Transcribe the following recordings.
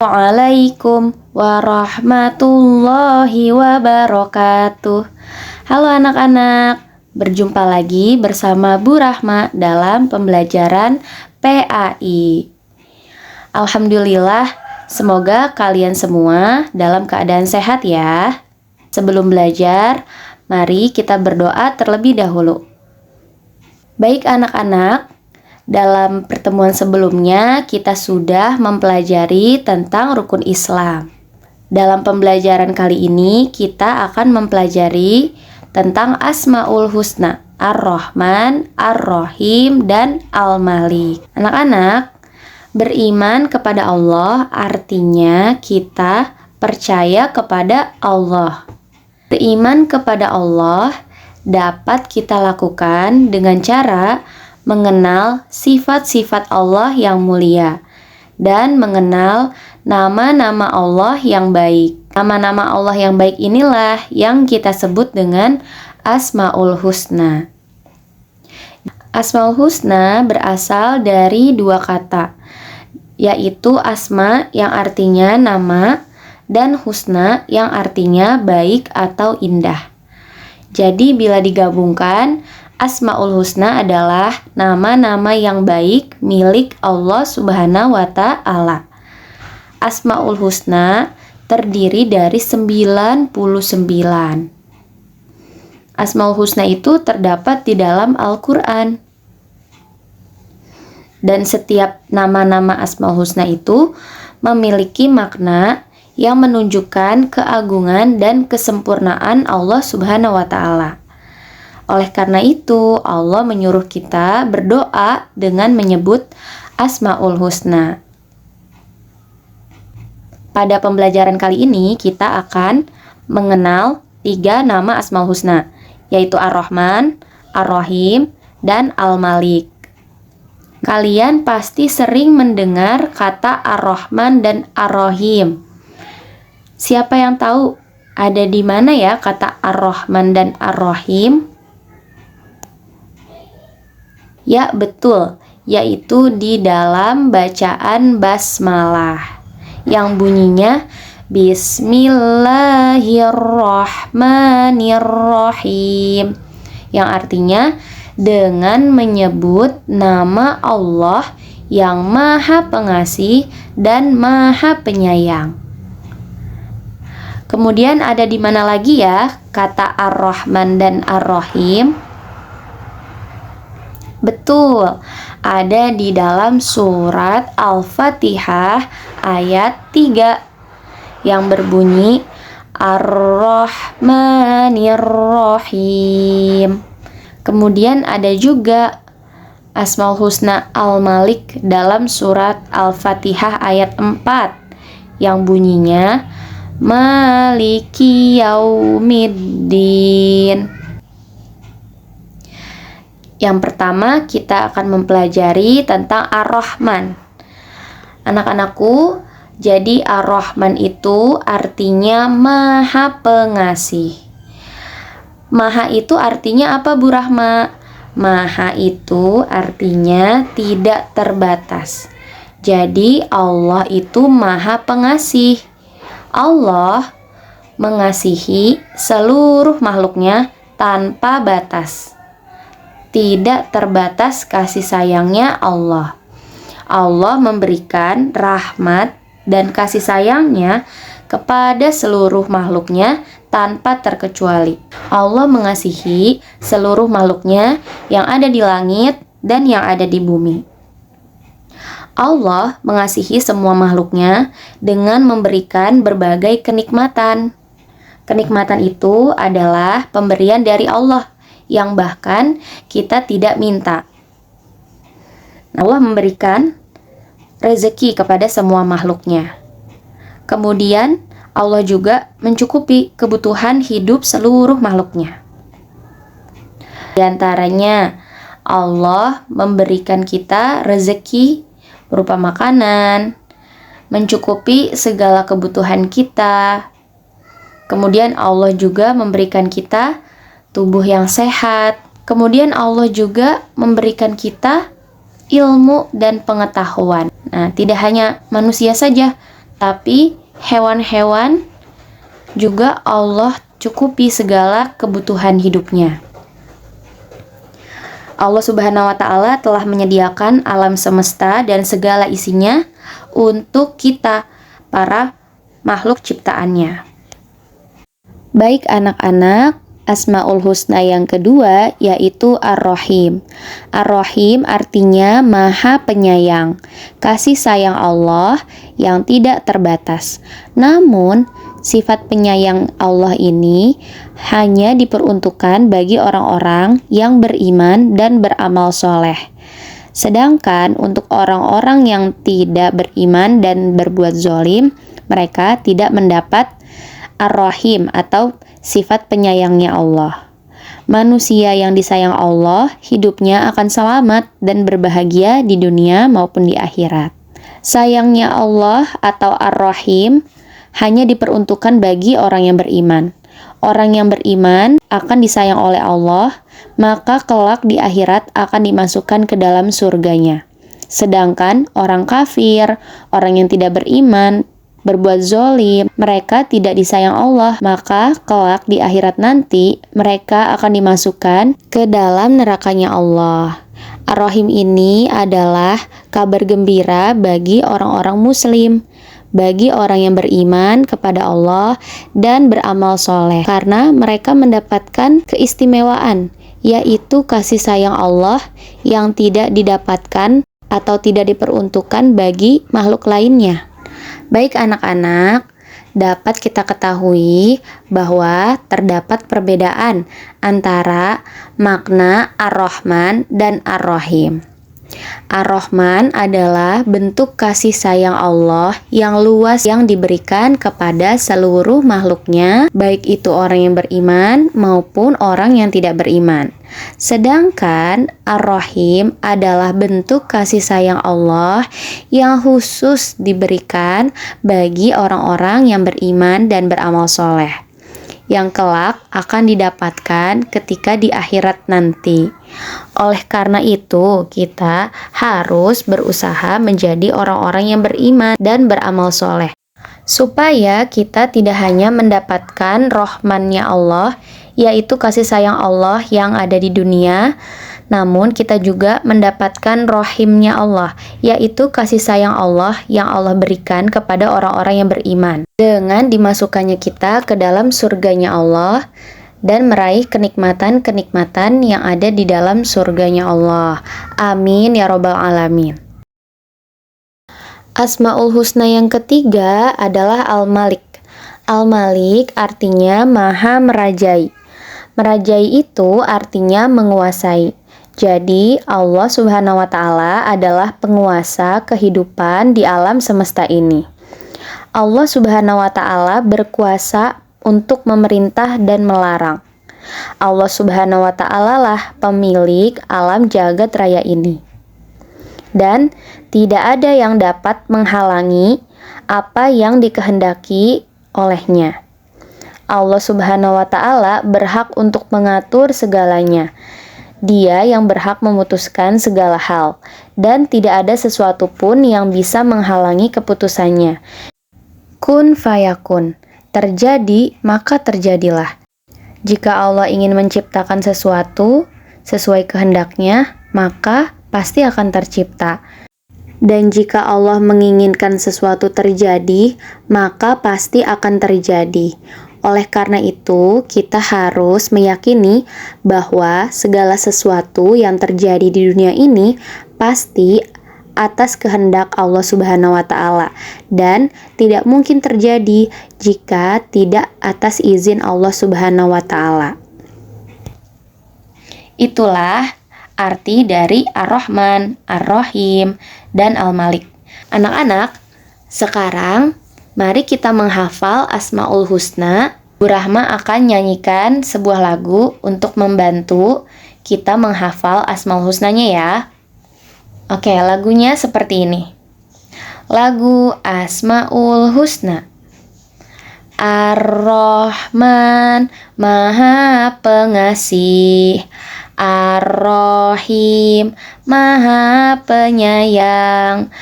Waalaikumsalam warahmatullahi wabarakatuh. Halo anak-anak, berjumpa lagi bersama Bu Rahma dalam pembelajaran PAI. Alhamdulillah, semoga kalian semua dalam keadaan sehat ya. Sebelum belajar, mari kita berdoa terlebih dahulu. Baik anak-anak, dalam pertemuan sebelumnya kita sudah mempelajari tentang rukun Islam. Dalam pembelajaran kali ini kita akan mempelajari tentang Asmaul Husna, Ar-Rahman, Ar-Rahim, dan Al-Malik. Anak-anak, beriman kepada Allah artinya kita percaya kepada Allah. Beriman kepada Allah dapat kita lakukan dengan cara mengenal sifat-sifat Allah yang mulia dan mengenal nama-nama Allah yang baik. Nama-nama Allah yang baik inilah yang kita sebut dengan Asmaul Husna. Asmaul Husna berasal dari dua kata, yaitu asma yang artinya nama dan husna yang artinya baik atau indah. Jadi bila digabungkan, Asmaul Husna adalah nama-nama yang baik milik Allah Subhanahu wa Ta'ala. Asmaul Husna terdiri dari 99. Asmaul Husna itu terdapat di dalam Al-Quran. Dan setiap nama-nama Asmaul Husna itu memiliki makna yang menunjukkan keagungan dan kesempurnaan Allah Subhanahu wa Ta'ala. Oleh karena itu, Allah menyuruh kita berdoa dengan menyebut Asmaul Husna. Pada pembelajaran kali ini, kita akan mengenal 3 nama Asmaul Husna, yaitu Ar-Rahman, Ar-Rahim, dan Al-Malik. Kalian pasti sering mendengar kata Ar-Rahman dan Ar-Rahim. Siapa yang tahu ada di mana ya kata Ar-Rahman dan Ar-Rahim? Ya, betul, yaitu di dalam bacaan basmalah yang bunyinya Bismillahirrahmanirrahim, yang artinya dengan menyebut nama Allah yang Maha Pengasih dan Maha Penyayang. Kemudian ada di mana lagi ya kata Ar-Rahman dan Ar-Rahim? Betul, ada di dalam surat Al-Fatihah ayat 3 yang berbunyi Ar-Rahmanir-Rahim. Kemudian ada juga Asmaul Husna Al-Malik dalam surat Al-Fatihah ayat 4 yang bunyinya Maliki Yaumiddin. Yang pertama kita akan mempelajari tentang Ar-Rahman. Anak-anakku, jadi Ar-Rahman itu artinya Maha Pengasih. Maha itu artinya apa, Bu Rahma? Maha itu artinya tidak terbatas. Jadi Allah itu Maha Pengasih. Allah mengasihi seluruh makhluknya tanpa batas. Tidak terbatas kasih sayangnya Allah. Allah memberikan rahmat dan kasih sayangnya kepada seluruh makhluknya tanpa terkecuali. Allah mengasihi seluruh makhluknya yang ada di langit dan yang ada di bumi. Allah mengasihi semua makhluknya dengan memberikan berbagai kenikmatan. Kenikmatan itu adalah pemberian dari Allah yang bahkan kita tidak minta. Allah memberikan rezeki kepada semua makhluknya. Kemudian Allah juga mencukupi kebutuhan hidup seluruh makhluknya. Di antaranya Allah memberikan kita rezeki berupa makanan, mencukupi segala kebutuhan kita. Kemudian Allah juga memberikan kita tubuh yang sehat. Kemudian Allah juga memberikan kita ilmu dan pengetahuan. Nah, tidak hanya manusia saja, Tapi hewan-hewan juga Allah cukupi segala kebutuhan hidupnya. Allah Subhanahu wa Ta'ala telah menyediakan alam semesta dan segala isinya untuk kita, para makhluk ciptaannya. Baik anak-anak, Asmaul Husna yang kedua yaitu Ar-Rahim. Ar-Rahim artinya Maha Penyayang, kasih sayang Allah yang tidak terbatas. Namun, sifat penyayang Allah ini hanya diperuntukkan bagi orang-orang yang beriman dan beramal soleh. Sedangkan untuk orang-orang yang tidak beriman dan berbuat zolim, mereka tidak mendapat Ar-Rahim atau sifat penyayangnya Allah. Manusia yang disayang Allah, hidupnya akan selamat dan berbahagia di dunia maupun di akhirat. Sayangnya Allah atau Ar-Rahim hanya diperuntukkan bagi orang yang beriman. Orang yang beriman akan disayang oleh Allah, maka kelak di akhirat akan dimasukkan ke dalam surganya. Sedangkan orang kafir, orang yang tidak beriman, berbuat zolim, mereka tidak disayang Allah, maka kelak di akhirat nanti mereka akan dimasukkan ke dalam nerakanya Allah. Ar-Rahim ini adalah kabar gembira bagi orang-orang muslim, bagi orang yang beriman kepada Allah dan beramal soleh, karena mereka mendapatkan keistimewaan, yaitu kasih sayang Allah yang tidak didapatkan atau tidak diperuntukkan bagi makhluk lainnya. Baik anak-anak, dapat kita ketahui bahwa terdapat perbedaan antara makna Ar-Rahman dan Ar-Rahim. Ar-Rahman adalah bentuk kasih sayang Allah yang luas yang diberikan kepada seluruh makhluknya, baik itu orang yang beriman maupun orang yang tidak beriman. Sedangkan Ar-Rahim adalah bentuk kasih sayang Allah yang khusus diberikan bagi orang-orang yang beriman dan beramal soleh, yang kelak akan didapatkan ketika di akhirat nanti. Oleh karena itu, kita harus berusaha menjadi orang-orang yang beriman dan beramal soleh, supaya kita tidak hanya mendapatkan rahmannya Allah, yaitu kasih sayang Allah yang ada di dunia, namun kita juga mendapatkan rahimnya Allah, yaitu kasih sayang Allah yang Allah berikan kepada orang-orang yang beriman, dengan dimasukkannya kita ke dalam surganya Allah dan meraih kenikmatan-kenikmatan yang ada di dalam surganya Allah. Amin ya robbal alamin. Asmaul Husna yang ketiga adalah Al-Malik. Al-Malik artinya Maha Merajai. Merajai itu artinya menguasai. Jadi Allah Subhanahu wa Ta'ala adalah penguasa kehidupan di alam semesta ini. Allah Subhanahu wa Ta'ala berkuasa untuk memerintah dan melarang. Allah Subhanahu wa Ta'ala lah pemilik alam jagat raya ini. Dan tidak ada yang dapat menghalangi apa yang dikehendaki olehnya. Allah Subhanahu wa Ta'ala berhak untuk mengatur segalanya. Dia yang berhak memutuskan segala hal, dan tidak ada sesuatu pun yang bisa menghalangi keputusannya. Kun fayakun, terjadi maka terjadilah. Jika Allah ingin menciptakan sesuatu sesuai kehendaknya, maka pasti akan tercipta. Dan jika Allah menginginkan sesuatu terjadi, maka pasti akan terjadi. Oleh karena itu, kita harus meyakini bahwa segala sesuatu yang terjadi di dunia ini pasti atas kehendak Allah Subhanahu wa Ta'ala, dan tidak mungkin terjadi jika tidak atas izin Allah Subhanahu wa Ta'ala. Itulah arti dari Ar-Rahman, Ar-Rahim, dan Al-Malik. Anak-anak, sekarang mari kita menghafal Asmaul Husna. Bu Rahma akan nyanyikan sebuah lagu untuk membantu kita menghafal Asmaul Husnanya ya. Oke, lagunya seperti ini. Lagu Asmaul Husna. Ar-Rahman, Maha Pengasih. Ar-Rahim, Maha Penyayang.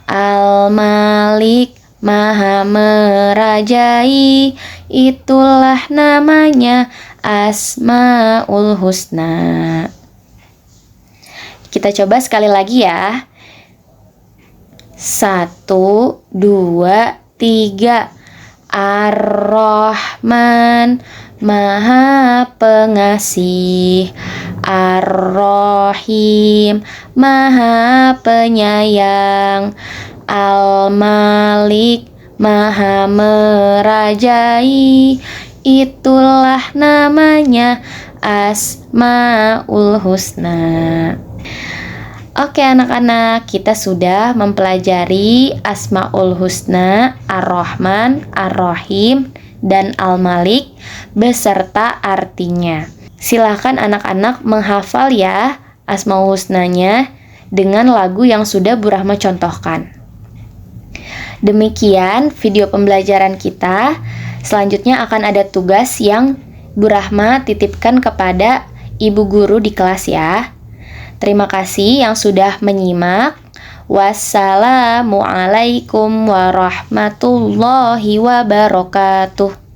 Al-Malik, Maha merajai, itulah namanya Asmaul Husna. Kita coba sekali lagi ya. 1, 2, 3. Ar-Rahman, Maha Pengasih. Ar-Rahim, Maha Penyayang. Al-Malik, Maha merajai, itulah namanya Asmaul Husna. Oke anak-anak, kita sudah mempelajari Asmaul Husna, Ar-Rahman, Ar-Rahim, dan Al-Malik beserta artinya. Silahkan anak-anak menghafal ya Asmaul Husnanya dengan lagu yang sudah Bu Rahma contohkan. Demikian video pembelajaran kita. Selanjutnya akan ada tugas yang Bu Rahma titipkan kepada ibu guru di kelas ya. Terima kasih yang sudah menyimak. Wassalamualaikum warahmatullahi wabarakatuh.